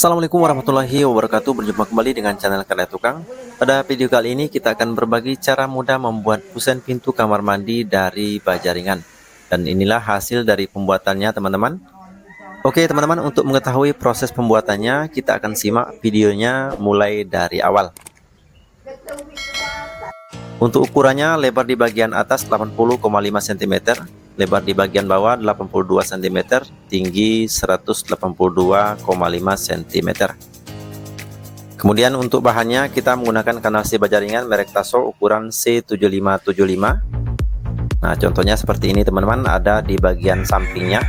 Assalamualaikum warahmatullahi wabarakatuh. Berjumpa kembali dengan channel Karya Tukang. Pada video kali ini kita akan berbagi cara mudah membuat kusen pintu kamar mandi dari baja ringan. Dan inilah hasil dari pembuatannya teman-teman. Oke teman-teman, untuk mengetahui proses pembuatannya kita akan simak videonya mulai dari awal. Untuk ukurannya, lebar di bagian atas 80,5 cm, lebar di bagian bawah 82 cm, tinggi 182,5 cm. Kemudian untuk bahannya kita menggunakan kanvas baja ringan merek Tasso ukuran C7575. Nah, contohnya seperti ini teman-teman, ada di bagian sampingnya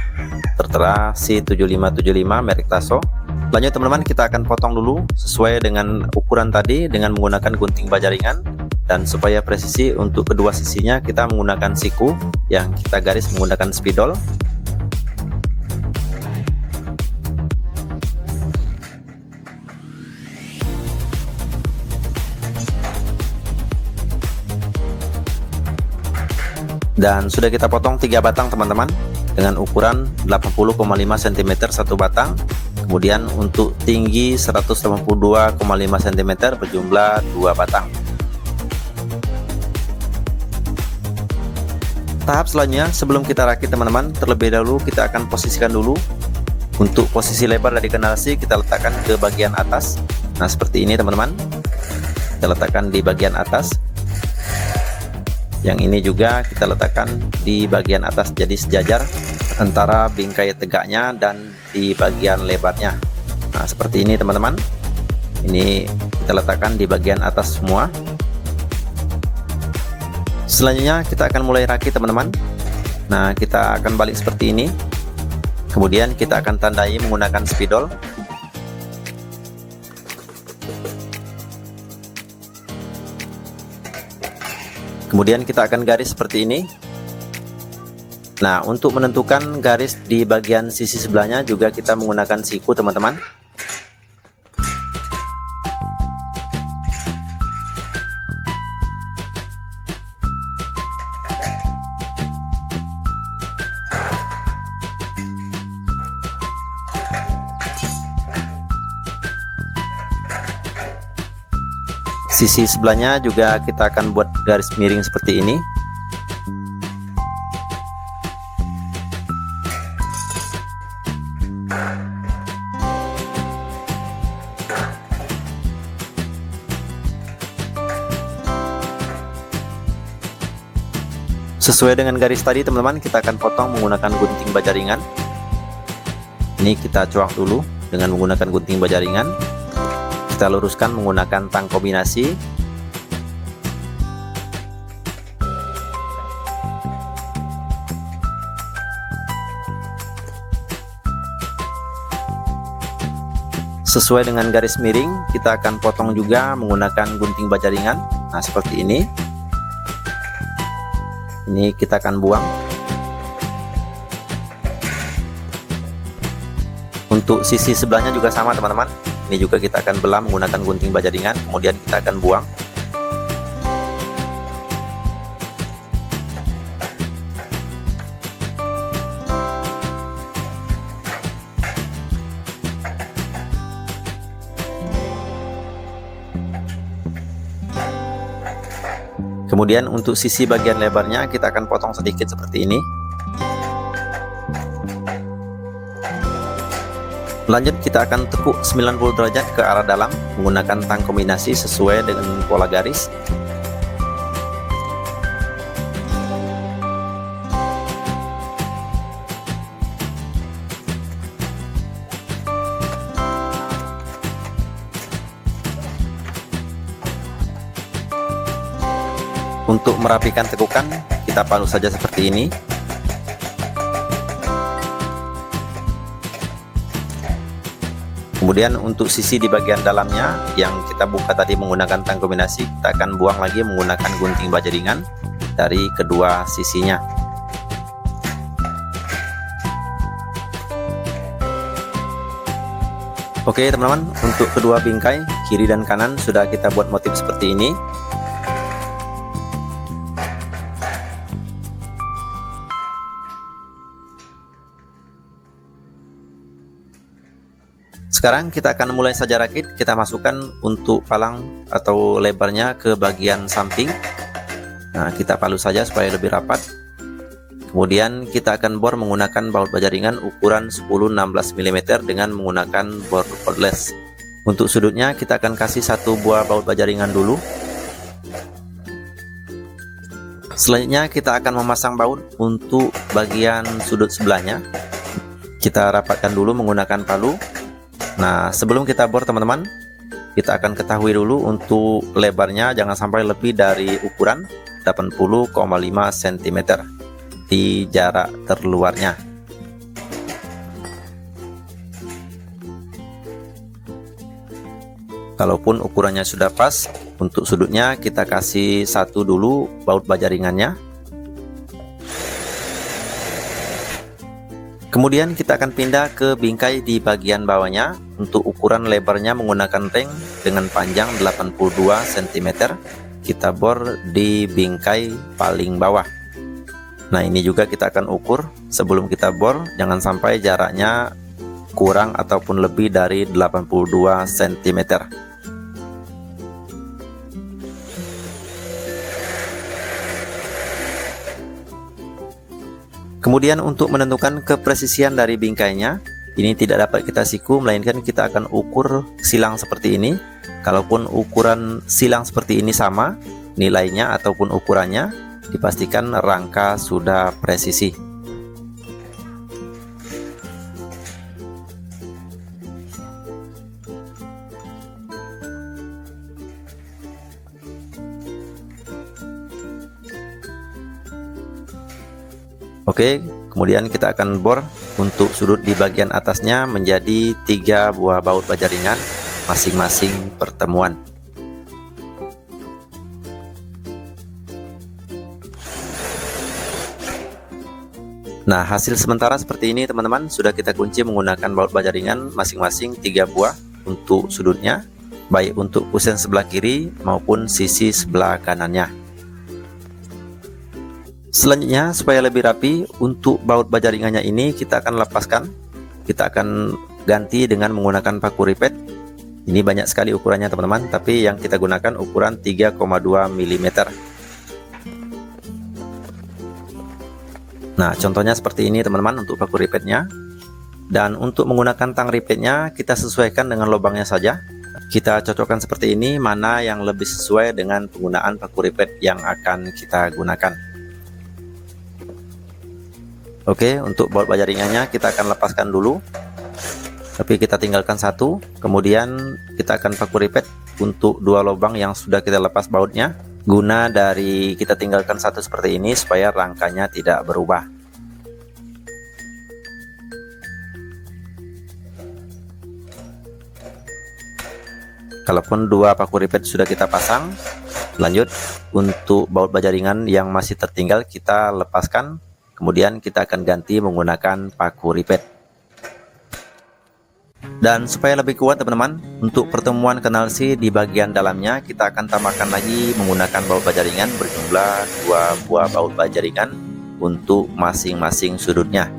tertera C7575 merek Tasso. Lanjut teman-teman, kita akan potong dulu sesuai dengan ukuran tadi dengan menggunakan gunting baja ringan. Dan supaya presisi, untuk kedua sisinya kita menggunakan siku yang kita garis menggunakan spidol. Dan sudah kita potong 3 batang teman-teman dengan ukuran 80,5 cm satu batang. Kemudian untuk tinggi 182,5 cm berjumlah 2 batang. Tahap selanjutnya, sebelum kita rakit teman-teman, terlebih dahulu kita akan posisikan dulu. Untuk posisi lebar dari kanalasi kita letakkan ke bagian atas. Nah seperti ini teman-teman, kita letakkan di bagian atas. Yang ini juga kita letakkan di bagian atas, jadi sejajar antara bingkai tegaknya dan di bagian lebarnya. Nah seperti ini teman-teman, ini kita letakkan di bagian atas semua. Selanjutnya kita akan mulai rakit teman-teman. Nah kita akan balik seperti ini, kemudian kita akan tandai menggunakan spidol. Kemudian kita akan garis seperti ini. Nah untuk menentukan garis di bagian sisi sebelahnya juga kita menggunakan siku teman-teman. Sisi sebelahnya juga kita akan buat garis miring seperti ini. Sesuai dengan garis tadi teman-teman, kita akan potong menggunakan gunting baja ringan. Ini kita coak dulu dengan menggunakan gunting baja ringan. Kita luruskan menggunakan tang kombinasi. Sesuai dengan garis miring, kita akan potong juga menggunakan gunting baja ringan. Nah seperti ini. Ini kita akan buang. Untuk sisi sebelahnya juga sama teman-teman. Ini juga kita akan belah menggunakan gunting baja ringan, kemudian kita akan buang. Kemudian untuk sisi bagian lebarnya kita akan potong sedikit seperti ini. Lanjut kita akan tekuk 90 derajat ke arah dalam menggunakan tang kombinasi sesuai dengan pola garis. Untuk merapikan tekukan kita palu saja seperti ini. Kemudian untuk sisi di bagian dalamnya yang kita buka tadi menggunakan tang kombinasi, kita akan buang lagi menggunakan gunting baja ringan dari kedua sisinya. Oke teman-teman, untuk kedua bingkai kiri dan kanan sudah kita buat motif seperti ini. Sekarang kita akan mulai saja rakit. Kita masukkan untuk palang atau lebarnya ke bagian samping. Nah, kita palu saja supaya lebih rapat. Kemudian kita akan bor menggunakan baut baja ringan ukuran 10-16 mm dengan menggunakan bor cordless. Untuk sudutnya kita akan kasih satu buah baut baja ringan dulu. Selanjutnya kita akan memasang baut untuk bagian sudut sebelahnya. Kita rapatkan dulu menggunakan palu. Nah, sebelum kita bor teman-teman, kita akan ketahui dulu untuk lebarnya jangan sampai lebih dari ukuran 80,5 cm di jarak terluarnya. Kalaupun ukurannya sudah pas, untuk sudutnya kita kasih satu dulu baut baja ringannya. Kemudian kita akan pindah ke bingkai di bagian bawahnya. Untuk ukuran lebarnya menggunakan ring dengan panjang 82 cm. Kita bor di bingkai paling bawah. Nah, ini juga kita akan ukur sebelum kita bor, jangan sampai jaraknya kurang ataupun lebih dari 82 cm. Kemudian untuk menentukan kepresisian dari bingkainya, ini tidak dapat kita siku, melainkan kita akan ukur silang seperti ini. Kalaupun ukuran silang seperti ini sama nilainya ataupun ukurannya, dipastikan rangka sudah presisi. Oke, kemudian kita akan bor untuk sudut di bagian atasnya menjadi 3 buah baut baja ringan masing-masing pertemuan. Nah, hasil sementara seperti ini teman-teman, sudah kita kunci menggunakan baut baja ringan masing-masing 3 buah untuk sudutnya, baik untuk kusen sebelah kiri maupun sisi sebelah kanannya. Selanjutnya, supaya lebih rapi, untuk baut baja ringannya ini kita akan lepaskan. Kita akan ganti dengan menggunakan paku ripet. Ini banyak sekali ukurannya teman-teman, tapi yang kita gunakan ukuran 3,2 mm. Nah, contohnya seperti ini teman-teman untuk paku ripetnya. Dan untuk menggunakan tang ripetnya, kita sesuaikan dengan lubangnya saja. Kita cocokkan seperti ini, mana yang lebih sesuai dengan penggunaan paku ripet yang akan kita gunakan. Oke, untuk baut baja ringannya kita akan lepaskan dulu, tapi kita tinggalkan satu. Kemudian kita akan paku ripet untuk 2 lubang yang sudah kita lepas bautnya, guna dari kita tinggalkan satu seperti ini supaya rangkanya tidak berubah. Kalaupun 2 paku ripet sudah kita pasang, lanjut untuk baut baja ringan yang masih tertinggal kita lepaskan. Kemudian kita akan ganti menggunakan paku ripet. Dan supaya lebih kuat teman-teman, untuk pertemuan kanal C di bagian dalamnya kita akan tambahkan lagi menggunakan baut baja ringan berjumlah 2 buah baut baja ringan untuk masing-masing sudutnya.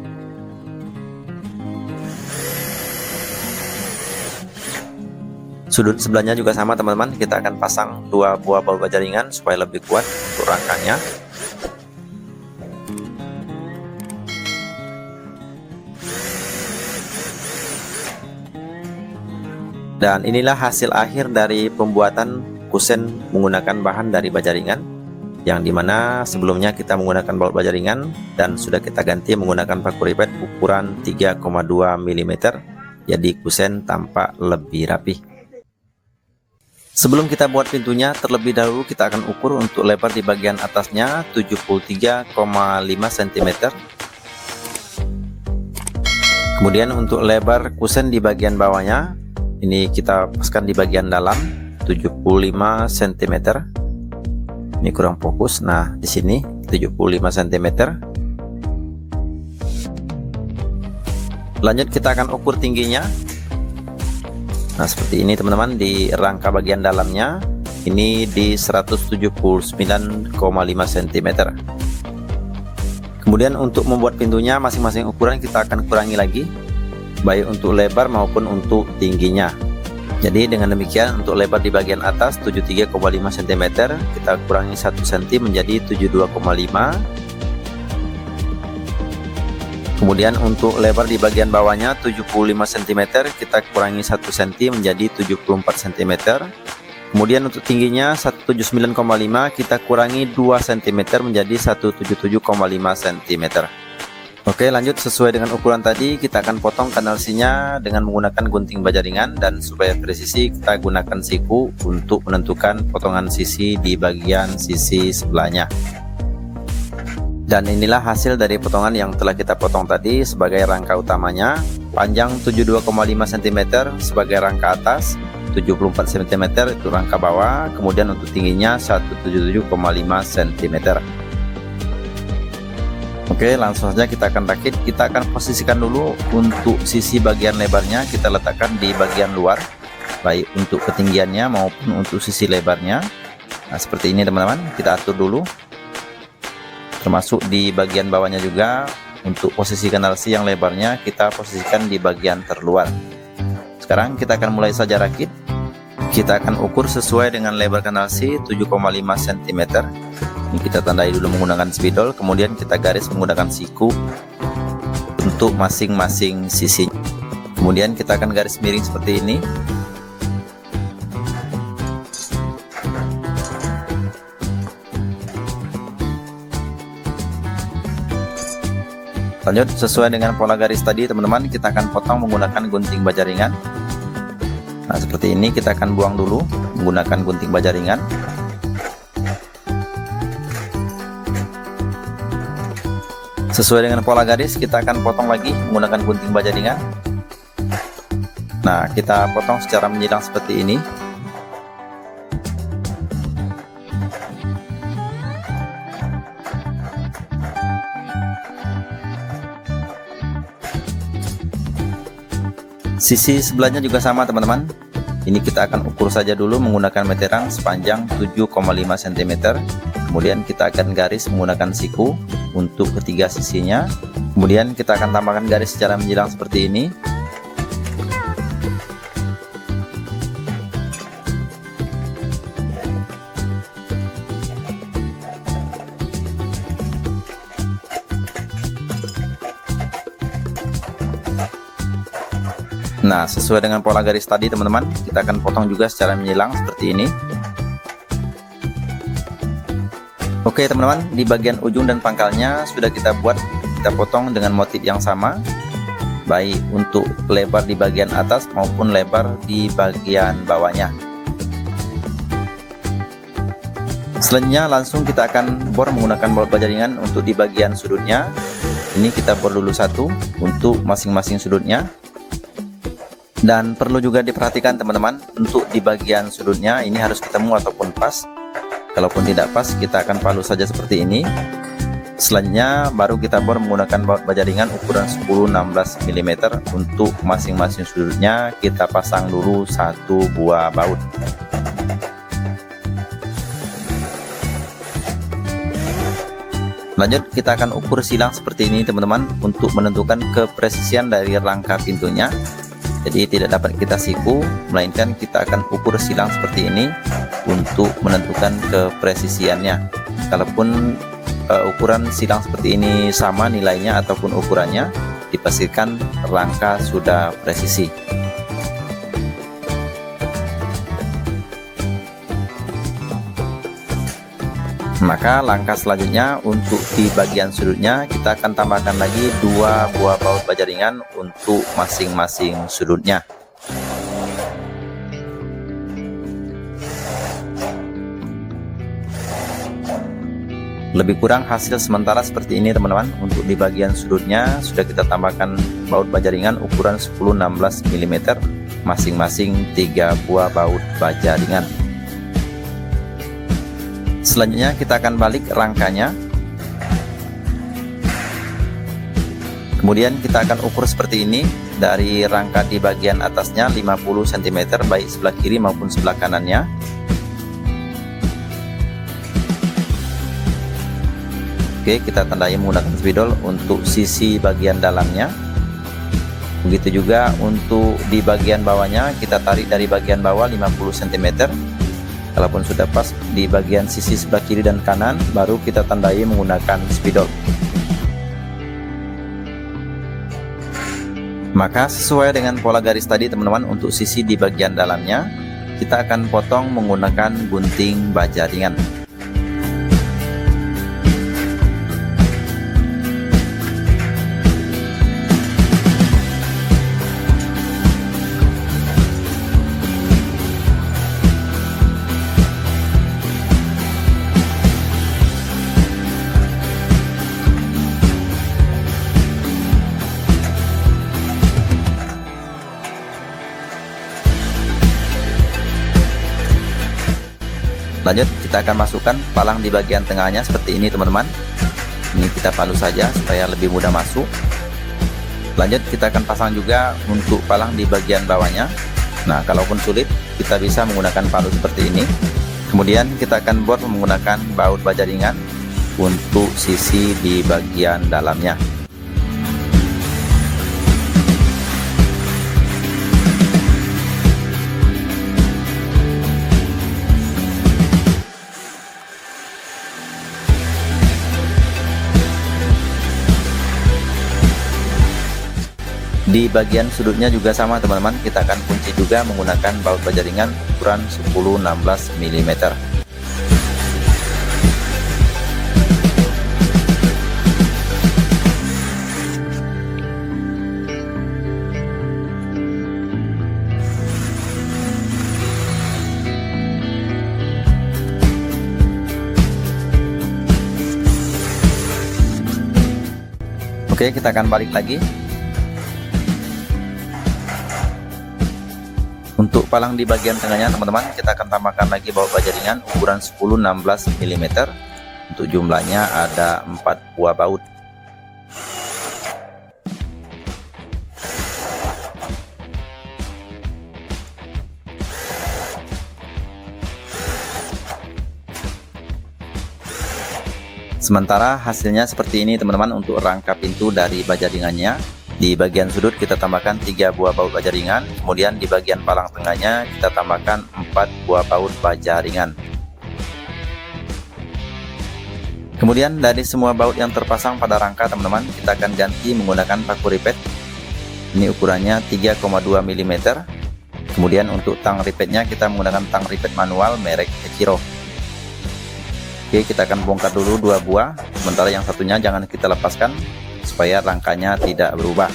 Sudut sebelahnya juga sama teman-teman, kita akan pasang 2 buah baut baja ringan supaya lebih kuat untuk rangkanya. Dan inilah hasil akhir dari pembuatan kusen menggunakan bahan dari baja ringan, yang dimana sebelumnya kita menggunakan baut baja ringan dan sudah kita ganti menggunakan paku ripet ukuran 3,2 mm, jadi kusen tampak lebih rapi. Sebelum kita buat pintunya, terlebih dahulu kita akan ukur untuk lebar di bagian atasnya 73,5 cm. Kemudian untuk lebar kusen di bagian bawahnya, ini kita paskan di bagian dalam 75 cm. Ini kurang fokus. Nah, di sini 75 cm. Lanjut kita akan ukur tingginya. Nah, seperti ini teman-teman, di rangka bagian dalamnya ini di 179,5 cm. Kemudian untuk membuat pintunya masing-masing ukuran kita akan kurangi lagi. baik untuk lebar maupun untuk tingginya. Jadi dengan demikian untuk lebar di bagian atas 73,5 cm, kita kurangi 1 cm menjadi 72,5. Kemudian untuk lebar di bagian bawahnya 75 cm, kita kurangi 1 cm menjadi 74 cm. Kemudian untuk tingginya 179,5, kita kurangi 2 cm menjadi 177,5 cm. Oke, lanjut. Sesuai dengan ukuran tadi, kita akan potong kanal C-nya dengan menggunakan gunting baja ringan, dan supaya presisi kita gunakan siku untuk menentukan potongan sisi di bagian sisi sebelahnya. Dan inilah hasil dari potongan yang telah kita potong tadi sebagai rangka utamanya. Panjang 72,5 cm sebagai rangka atas, 74 cm itu rangka bawah, kemudian untuk tingginya 177,5 cm. Oke, langsung saja kita akan rakit. Kita akan posisikan dulu untuk sisi bagian lebarnya, kita letakkan di bagian luar, baik untuk ketinggiannya maupun untuk sisi lebarnya. Nah, seperti ini teman-teman, kita atur dulu. Termasuk di bagian bawahnya juga, untuk posisi kanal C yang lebarnya kita posisikan di bagian terluar. Sekarang kita akan mulai saja rakit. Kita akan ukur sesuai dengan lebar kanal C 7,5 cm. Ini kita tandai dulu menggunakan spidol, kemudian kita garis menggunakan siku untuk masing-masing sisi. Kemudian kita akan garis miring seperti ini. Lanjut, sesuai dengan pola garis tadi teman-teman, kita akan potong menggunakan gunting baja ringan. Nah, seperti ini kita akan buang dulu menggunakan gunting baja ringan. Sesuai dengan pola garis, kita akan potong lagi menggunakan gunting baja ringan. Nah, kita potong secara menyilang seperti ini. Sisi sebelahnya juga sama teman-teman. Ini kita akan ukur saja dulu menggunakan meteran sepanjang 7,5 cm. Kemudian kita akan garis menggunakan siku untuk ketiga sisinya. Kemudian kita akan tambahkan garis secara menyilang seperti ini. Nah, sesuai dengan pola garis tadi teman-teman, kita akan potong juga secara menyilang seperti ini. Oke teman-teman, di bagian ujung dan pangkalnya sudah kita potong dengan motif yang sama, baik untuk lebar di bagian atas maupun lebar di bagian bawahnya. Selanjutnya langsung kita akan bor menggunakan baut baja ringan untuk di bagian sudutnya. Ini kita bor dulu satu untuk masing-masing sudutnya. Dan perlu juga diperhatikan teman-teman, untuk di bagian sudutnya ini harus ketemu ataupun pas. Kalaupun tidak pas, kita akan palu saja seperti ini. Selanjutnya baru kita bor menggunakan baut baja ringan ukuran 10-16 mm. Untuk masing-masing sudutnya kita pasang dulu satu buah baut. Lanjut, kita akan ukur silang seperti ini teman-teman, untuk menentukan kepresisian dari rangka pintunya. Jadi tidak dapat kita siku, melainkan kita akan ukur silang seperti ini untuk menentukan kepresisiannya. Kalaupun ukuran silang seperti ini sama nilainya ataupun ukurannya, dipastikan rangka sudah presisi. Maka langkah selanjutnya untuk di bagian sudutnya kita akan tambahkan lagi 2 buah baut baja ringan untuk masing-masing sudutnya. Lebih kurang hasil sementara seperti ini teman-teman. Untuk di bagian sudutnya sudah kita tambahkan baut baja ringan ukuran 10-16 mm, masing-masing 3 buah baut baja ringan. Selanjutnya kita akan balik rangkanya. Kemudian kita akan ukur seperti ini dari rangka di bagian atasnya 50 cm, baik sebelah kiri maupun sebelah kanannya. Oke, kita tandai menggunakan spidol untuk sisi bagian dalamnya. Begitu juga untuk di bagian bawahnya, kita tarik dari bagian bawah 50 cm. Kalaupun sudah pas di bagian sisi sebelah kiri dan kanan, baru kita tandai menggunakan spidol. Maka sesuai dengan pola garis tadi teman-teman, untuk sisi di bagian dalamnya kita akan potong menggunakan gunting baja ringan. Lanjut, kita akan masukkan palang di bagian tengahnya seperti ini teman-teman. Ini kita palu saja supaya lebih mudah masuk. Lanjut, kita akan pasang juga untuk palang di bagian bawahnya. Nah, kalaupun sulit, kita bisa menggunakan palu seperti ini. Kemudian kita akan bor menggunakan baut baja ringan untuk sisi di bagian dalamnya. Di bagian sudutnya juga sama teman-teman, kita akan kunci juga menggunakan baut baja ringan ukuran 10-16 mm. Oke, kita akan balik lagi. Untuk palang di bagian tengahnya teman-teman, kita akan tambahkan lagi baut baja ringan ukuran 10-16 mm. Untuk jumlahnya ada 4 buah baut. Sementara hasilnya seperti ini teman-teman untuk rangka pintu dari baja ringannya. Di bagian sudut kita tambahkan 3 buah baut baja ringan, kemudian di bagian palang tengahnya kita tambahkan 4 buah baut baja ringan. Kemudian dari semua baut yang terpasang pada rangka teman-teman, kita akan ganti menggunakan paku ripet. Ini ukurannya 3,2 mm. Kemudian untuk tang ripetnya kita menggunakan tang ripet manual merek Ekiro. Oke, kita akan bongkar dulu 2 buah, sementara yang satunya jangan kita lepaskan supaya rangkanya tidak berubah.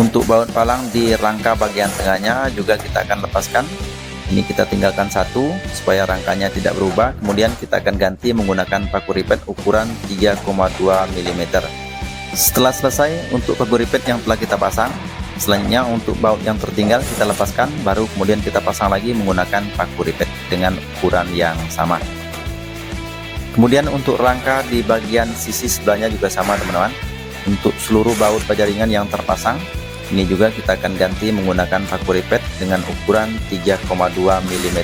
Untuk baut palang di rangka bagian tengahnya juga kita akan lepaskan. Ini kita tinggalkan satu supaya rangkanya tidak berubah. Kemudian kita akan ganti menggunakan paku ripet ukuran 3,2 mm. Setelah selesai untuk paku ripet yang telah kita pasang, selanjutnya untuk baut yang tertinggal kita lepaskan, baru kemudian kita pasang lagi menggunakan paku ripet dengan ukuran yang sama. Kemudian untuk rangka di bagian sisi sebelahnya juga sama teman-teman. Untuk seluruh baut baja ringan yang terpasang, ini juga kita akan ganti menggunakan paku ripet dengan ukuran 3,2 mm,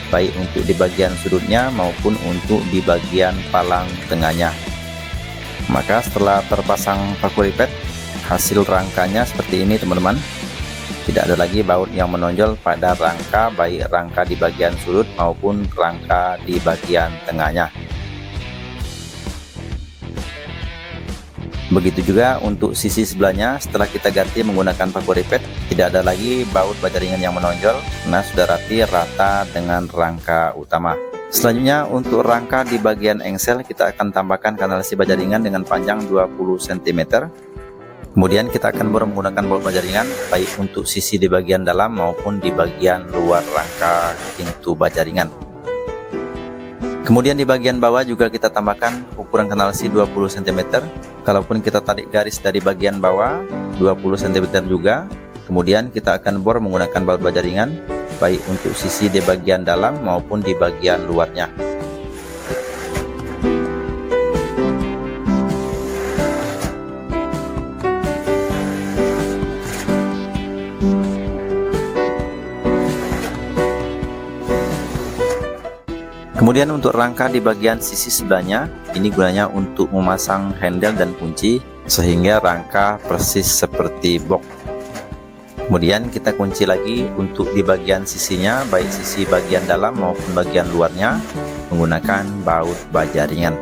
baik untuk di bagian sudutnya maupun untuk di bagian palang tengahnya. Maka setelah terpasang paku ripet, hasil rangkanya seperti ini teman-teman. Tidak ada lagi baut yang menonjol pada rangka, baik rangka di bagian sudut maupun rangka di bagian tengahnya. Begitu juga untuk sisi sebelahnya, setelah kita ganti menggunakan paku ripet, tidak ada lagi baut baja ringan yang menonjol, karena sudah rapi rata dengan rangka utama. Selanjutnya untuk rangka di bagian engsel, kita akan tambahkan kanalasi baja ringan dengan panjang 20 cm. Kemudian kita akan menggunakan baut baja ringan baik untuk sisi di bagian dalam maupun di bagian luar rangka pintu baja ringan. Kemudian di bagian bawah juga kita tambahkan ukuran kanalasi 20 cm. Kalaupun kita tarik garis dari bagian bawah 20 cm juga. Kemudian kita akan bor menggunakan baut baja ringan baik untuk sisi di bagian dalam maupun di bagian luarnya. Kemudian untuk rangka di bagian sisi sebelahnya, ini gunanya untuk memasang handle dan kunci sehingga rangka persis seperti box. Kemudian kita kunci lagi untuk di bagian sisinya, baik sisi bagian dalam maupun bagian luarnya menggunakan baut baja ringan.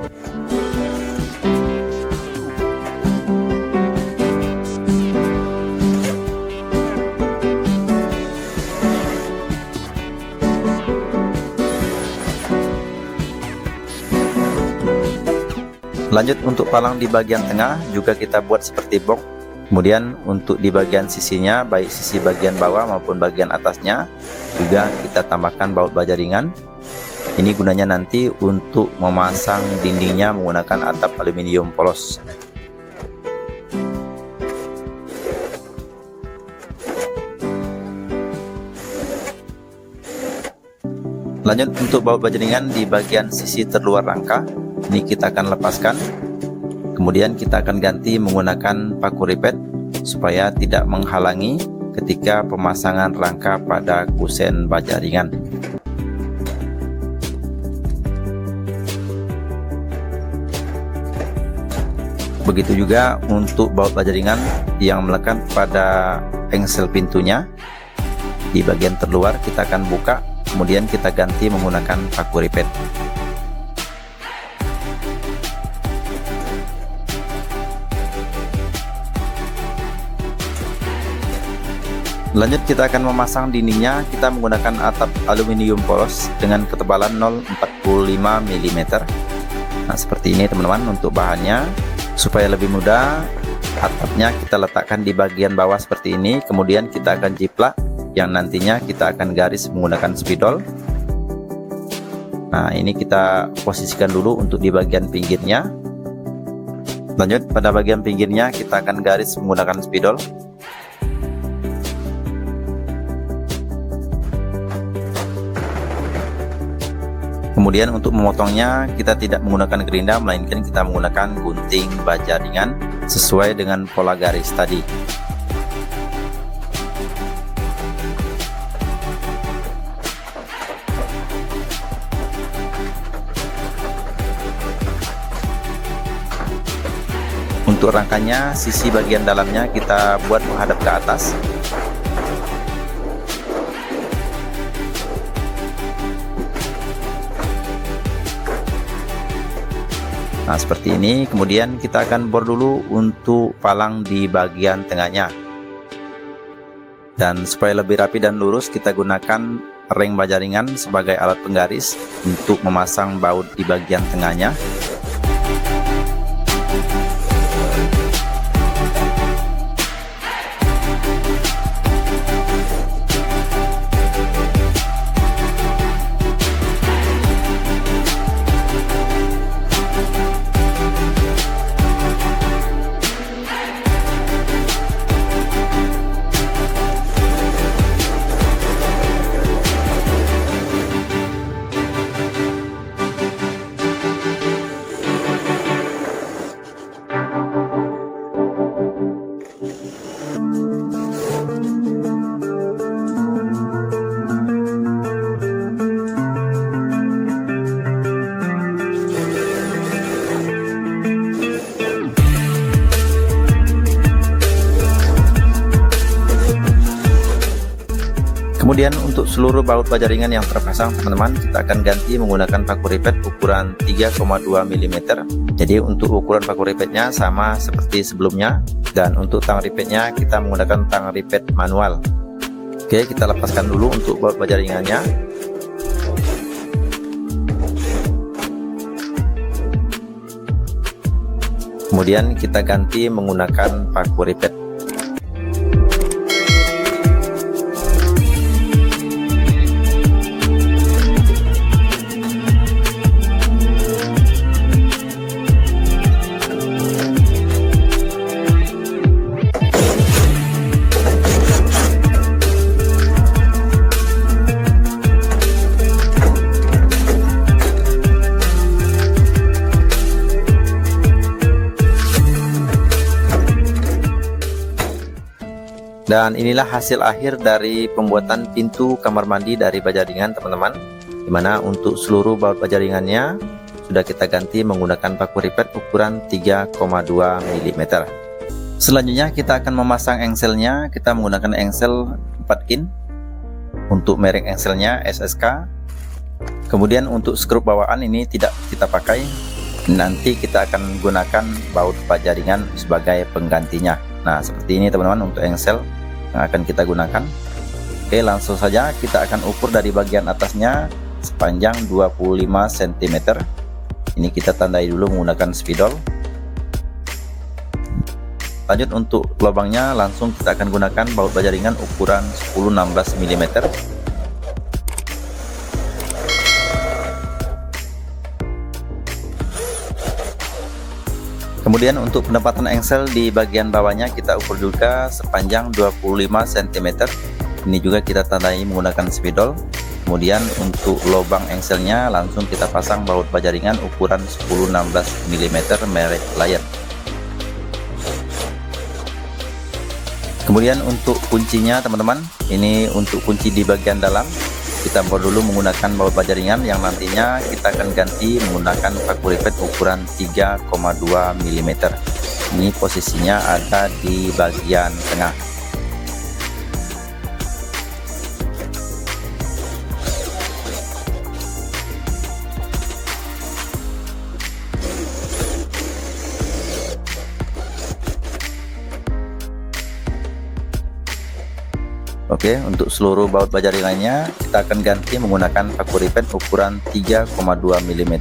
Lanjut untuk palang di bagian tengah juga kita buat seperti box. Kemudian untuk di bagian sisinya, baik sisi bagian bawah maupun bagian atasnya juga kita tambahkan baut baja ringan. Ini gunanya nanti untuk memasang dindingnya menggunakan atap aluminium polos. Lanjut untuk baut baja ringan di bagian sisi terluar rangka. Ini kita akan lepaskan, kemudian kita akan ganti menggunakan paku ripet supaya tidak menghalangi ketika pemasangan rangka pada kusen baja ringan. Begitu juga untuk baut baja ringan yang melekat pada engsel pintunya. Di bagian terluar kita akan buka, kemudian kita ganti menggunakan paku ripet. Lanjut kita akan memasang dindingnya, kita menggunakan atap aluminium polos dengan ketebalan 0,45 mm. Nah seperti ini teman-teman untuk bahannya. Supaya lebih mudah, atapnya kita letakkan di bagian bawah seperti ini, kemudian kita akan jiplak yang nantinya kita akan garis menggunakan spidol. Nah ini kita posisikan dulu untuk di bagian pinggirnya. Lanjut pada bagian pinggirnya kita akan garis menggunakan spidol. Kemudian untuk memotongnya kita tidak menggunakan gerinda, melainkan kita menggunakan gunting baja ringan sesuai dengan pola garis tadi. Untuk rangkanya, sisi bagian dalamnya kita buat menghadap ke atas. Nah seperti ini. Kemudian kita akan bor dulu untuk palang di bagian tengahnya, dan supaya lebih rapi dan lurus kita gunakan ring baja ringan sebagai alat penggaris untuk memasang baut di bagian tengahnya. Kemudian untuk seluruh baut baja ringan yang terpasang teman-teman, kita akan ganti menggunakan paku ripet ukuran 3,2 mm. Jadi untuk ukuran paku ripetnya sama seperti sebelumnya, dan untuk tang ripetnya kita menggunakan tang ripet manual. Oke, kita lepaskan dulu untuk baut baja ringannya. Kemudian kita ganti menggunakan paku ripet. Dan inilah hasil akhir dari pembuatan pintu kamar mandi dari baja ringan teman-teman. dimana untuk seluruh baut baja ringannya sudah kita ganti menggunakan paku ripet ukuran 3,2 mm. Selanjutnya kita akan memasang engselnya. Kita menggunakan engsel 4 in untuk merek engselnya SSK. Kemudian untuk skrup bawaan ini tidak kita pakai, nanti kita akan gunakan baut baja ringan sebagai penggantinya. Nah, seperti ini teman-teman untuk engsel yang akan kita gunakan. Oke, langsung saja kita akan ukur dari bagian atasnya sepanjang 25 cm. Ini kita tandai dulu menggunakan spidol. Lanjut untuk lubangnya, langsung kita akan gunakan baut baja ringan ukuran 10-16 mm. Kemudian untuk penempatan engsel di bagian bawahnya kita ukur juga sepanjang 25 cm. Ini juga kita tandai menggunakan spidol. Kemudian untuk lubang engselnya langsung kita pasang baut baja ringan ukuran 10-16 mm merek Lion. Kemudian untuk kuncinya teman-teman, ini untuk kunci di bagian dalam kita bor dulu menggunakan baut baja ringan yang nantinya kita akan ganti menggunakan paku ripet ukuran 3,2 mm. Ini posisinya ada di bagian tengah. Oke, untuk seluruh baut baja ringannya kita akan ganti menggunakan paku ripet ukuran 3,2 mm.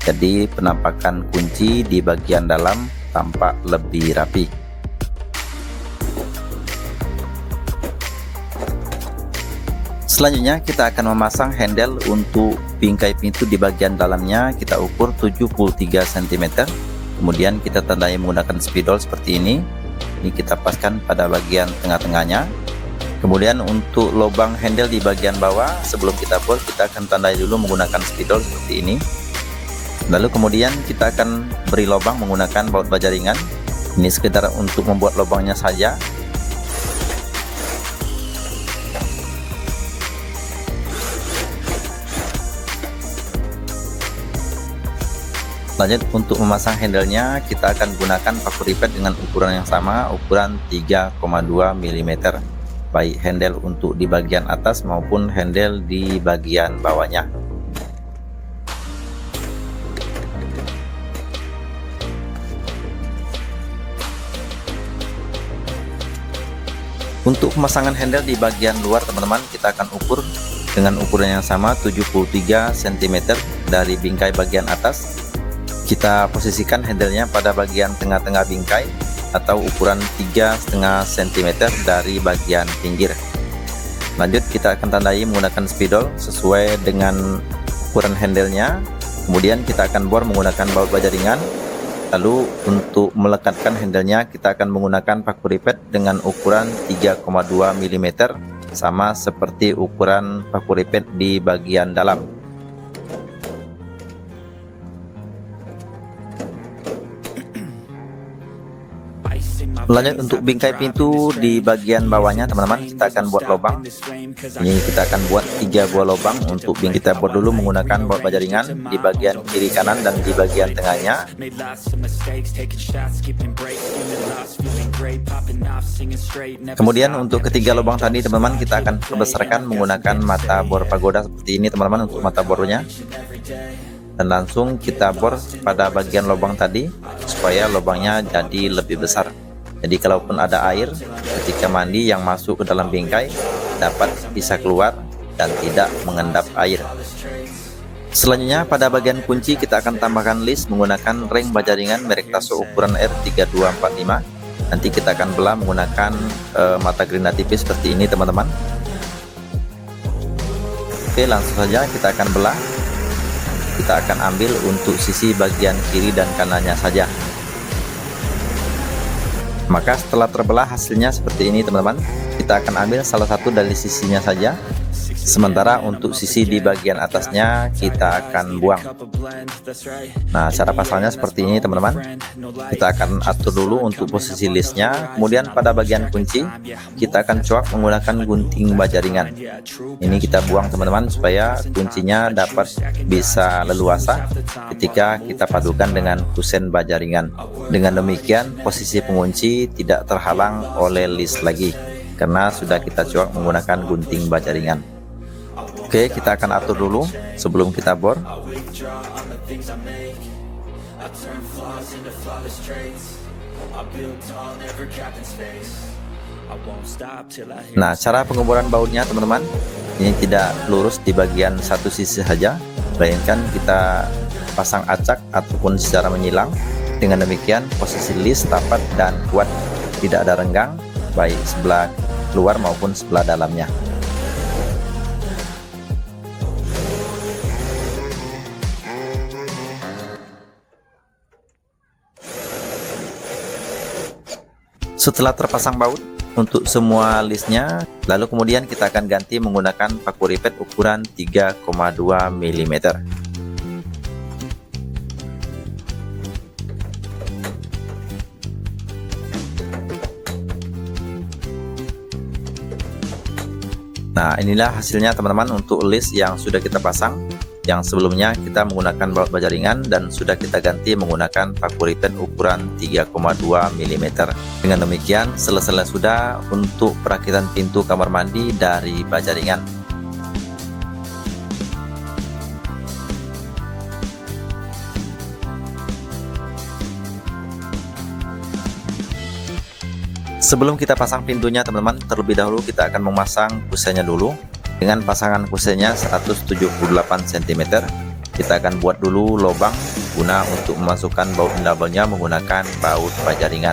Jadi penampakan kunci di bagian dalam tampak lebih rapi. Selanjutnya kita akan memasang handle untuk bingkai pintu di bagian dalamnya. Kita ukur 73 cm. Kemudian kita tandai menggunakan spidol seperti ini. Ini kita paskan pada bagian tengah-tengahnya. Kemudian untuk lubang handle di bagian bawah, sebelum kita bor kita akan tandai dulu menggunakan spidol seperti ini. Lalu kemudian kita akan beri lubang menggunakan baut baja ringan. Ini sekedar untuk membuat lubangnya saja. Lanjut untuk memasang handlenya, kita akan gunakan paku ripet dengan ukuran yang sama, ukuran 3,2 mm. Baik handle untuk di bagian atas maupun handle di bagian bawahnya. Untuk pemasangan handle di bagian luar teman-teman, kita akan ukur dengan ukuran yang sama 73 cm dari bingkai bagian atas. Kita posisikan handlenya pada bagian tengah-tengah bingkai atau ukuran 3,5 cm dari bagian pinggir. Lanjut kita akan tandai menggunakan spidol sesuai dengan ukuran handlenya. Kemudian kita akan bor menggunakan baut baja ringan. Lalu untuk melekatkan handlenya kita akan menggunakan paku ripet dengan ukuran 3,2 mm, sama seperti ukuran paku ripet di bagian dalam. Lanjut untuk bingkai pintu di bagian bawahnya teman-teman, kita akan buat lubang. Ini kita akan buat 3 buah lubang. Untuk bingkai kita buat dulu menggunakan baut baja ringan di bagian kiri kanan dan di bagian tengahnya. Kemudian untuk ketiga lubang tadi teman-teman, kita akan perbesarkan menggunakan mata bor pagoda seperti ini teman-teman untuk mata bornya. Dan langsung kita bor pada bagian lubang tadi supaya lubangnya jadi lebih besar. Jadi kalaupun ada air ketika mandi yang masuk ke dalam bingkai dapat bisa keluar dan tidak mengendap air. Selanjutnya pada bagian kunci kita akan tambahkan list menggunakan ring baja ringan merek Tasso ukuran R3245. Nanti kita akan belah menggunakan mata gerinda tipis seperti ini teman-teman. Oke, langsung saja kita akan belah. Kita akan ambil untuk sisi bagian kiri dan kanannya saja. Maka setelah terbelah hasilnya seperti ini teman-teman. Kita akan ambil salah satu dari sisinya saja. Sementara untuk sisi di bagian atasnya kita akan buang. Nah, cara pasangnya seperti ini teman-teman. Kita akan atur dulu untuk posisi listnya. Kemudian pada bagian kunci kita akan coak menggunakan gunting baja ringan. Ini kita buang teman-teman supaya kuncinya dapat bisa leluasa ketika kita padukan dengan kusen baja ringan. Dengan demikian posisi pengunci tidak terhalang oleh list lagi karena sudah kita coak menggunakan gunting baja ringan. Oke, kita akan atur dulu sebelum kita bor. Nah, cara pengeboran bautnya teman-teman, ini tidak lurus di bagian satu sisi saja, melainkan kita pasang acak ataupun secara menyilang. Dengan demikian posisi list dapat dan kuat, tidak ada renggang baik sebelah luar maupun sebelah dalamnya. Setelah terpasang baut untuk semua listnya, lalu kemudian kita akan ganti menggunakan paku ripet ukuran 3,2 mm. Nah, inilah hasilnya teman-teman untuk list yang sudah kita pasang. Yang sebelumnya kita menggunakan baut baja ringan dan sudah kita ganti menggunakan paku ripet ukuran 3,2 mm. Dengan demikian selesai sudah untuk perakitan pintu kamar mandi dari baja ringan. Sebelum kita pasang pintunya teman-teman, terlebih dahulu kita akan memasang kusennya dulu. Dengan pasangan kusennya 178 cm, kita akan buat dulu lubang guna untuk memasukkan baut double-nya menggunakan baut baja ringan.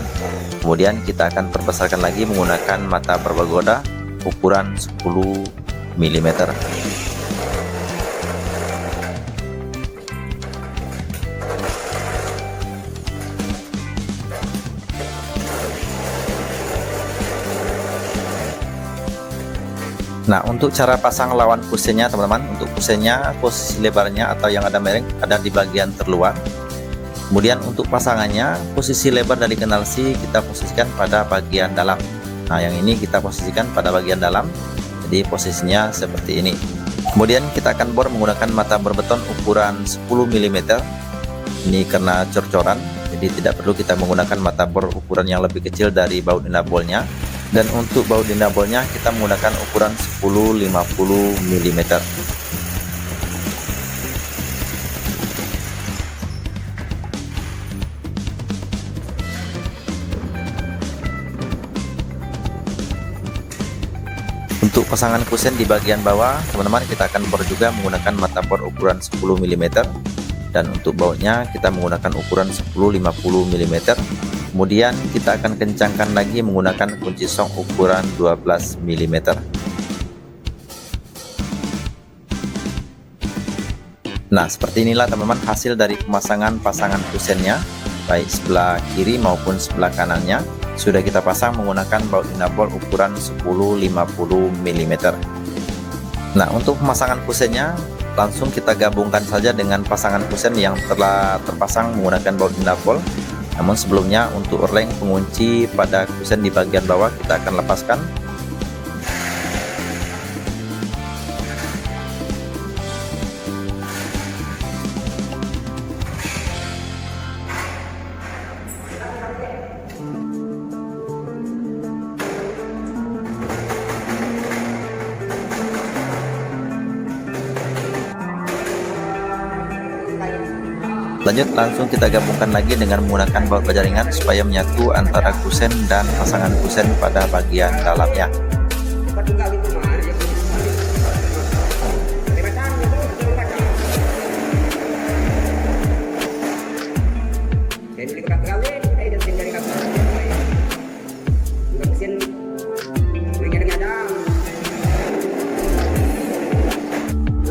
Kemudian kita akan perbesarkan lagi menggunakan mata perbagoda ukuran 10 mm. Nah, untuk cara pasang lawan kusennya teman-teman, untuk kusennya posisi lebarnya atau yang ada merek ada di bagian terluar. Kemudian untuk pasangannya posisi lebar dari kanalasi kita posisikan pada bagian dalam. Nah, yang ini kita posisikan pada bagian dalam, jadi posisinya seperti ini. Kemudian kita akan bor menggunakan mata bor beton ukuran 10 mm. Ini karena cor-coran, jadi tidak perlu kita menggunakan mata bor ukuran yang lebih kecil dari baut endabolnya. Dan untuk baut endabolnya kita menggunakan ukuran 10-50 mm. Untuk pasangan kusen di bagian bawah teman-teman, kita akan bor juga menggunakan mata bor ukuran 10 mm. Dan untuk bautnya kita menggunakan ukuran 10-50 mm. Kemudian kita akan kencangkan lagi menggunakan kunci song ukuran 12 mm. Nah, seperti inilah teman-teman hasil dari pemasangan pasangan kusennya, baik sebelah kiri maupun sebelah kanannya sudah kita pasang menggunakan baut indabol ukuran 10-50 mm. Nah, untuk pemasangan kusennya langsung kita gabungkan saja dengan pasangan kusen yang telah terpasang menggunakan baut indabol. Namun sebelumnya untuk orleng pengunci pada kusen di bagian bawah kita akan lepaskan. Lanjut langsung kita gabungkan lagi dengan menggunakan baut baja ringan supaya menyatu antara kusen dan pasangan kusen pada bagian dalamnya.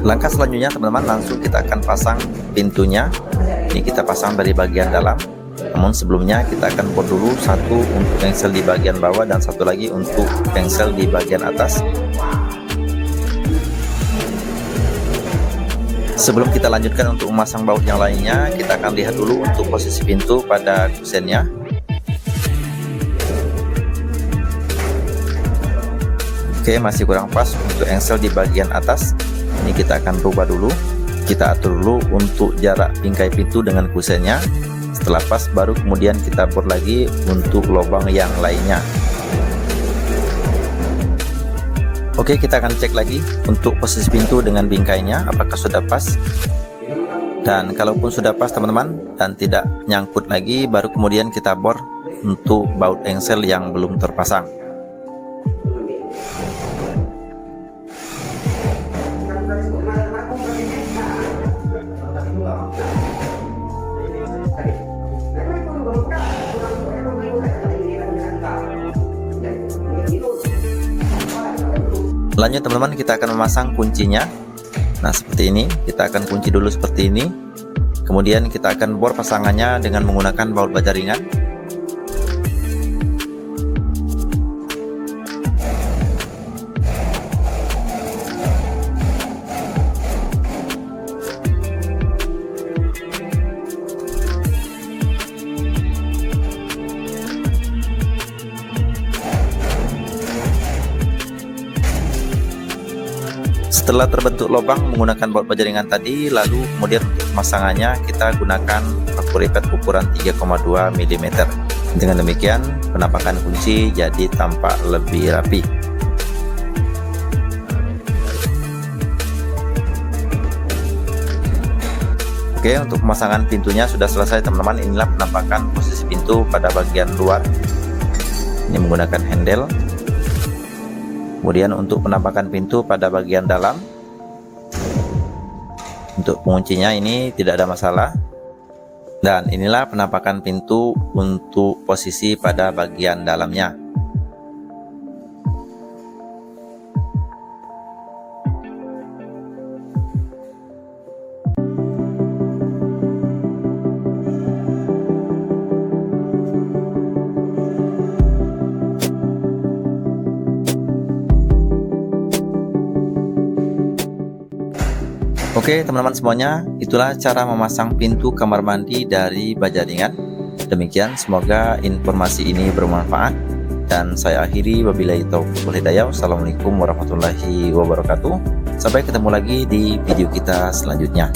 Langkah selanjutnya teman-teman, langsung kita akan pasang pintunya. Ini kita pasang dari bagian dalam, namun sebelumnya kita akan bor dulu satu untuk engsel di bagian bawah dan satu lagi untuk engsel di bagian atas. Sebelum kita lanjutkan untuk memasang baut yang lainnya, kita akan lihat dulu untuk posisi pintu pada kusennya. Oke, masih kurang pas untuk engsel di bagian atas. Ini kita akan rubah dulu. Kita atur dulu untuk jarak bingkai pintu dengan kusennya. Setelah pas, baru kemudian kita bor lagi untuk lubang yang lainnya. Oke, kita akan cek lagi untuk posisi pintu dengan bingkainya apakah sudah pas. Dan kalaupun sudah pas teman-teman dan tidak nyangkut lagi, baru kemudian kita bor untuk baut engsel yang belum terpasang. Lanjut teman-teman, kita akan memasang kuncinya. Nah seperti ini, kita akan kunci dulu seperti ini. Kemudian kita akan bor pasangannya dengan menggunakan baut baja ringan. Setelah terbentuk lubang menggunakan baut baja ringan tadi, lalu kemudian untuk pemasangannya kita gunakan paku ripet ukuran 3,2 mm. Dengan demikian penampakan kunci jadi tampak lebih rapi. Oke, untuk pemasangan pintunya sudah selesai teman-teman. Inilah penampakan posisi pintu pada bagian luar. Ini menggunakan handle. Kemudian untuk penampakan pintu pada bagian dalam, untuk penguncinya ini tidak ada masalah. Dan inilah penampakan pintu untuk posisi pada bagian dalamnya. Oke teman-teman semuanya, itulah cara memasang pintu kamar mandi dari baja ringan. Demikian, semoga informasi ini bermanfaat. Dan saya akhiri, wabillahi taufiq wal hidayah. Wassalamualaikum warahmatullahi wabarakatuh. Sampai ketemu lagi di video kita selanjutnya.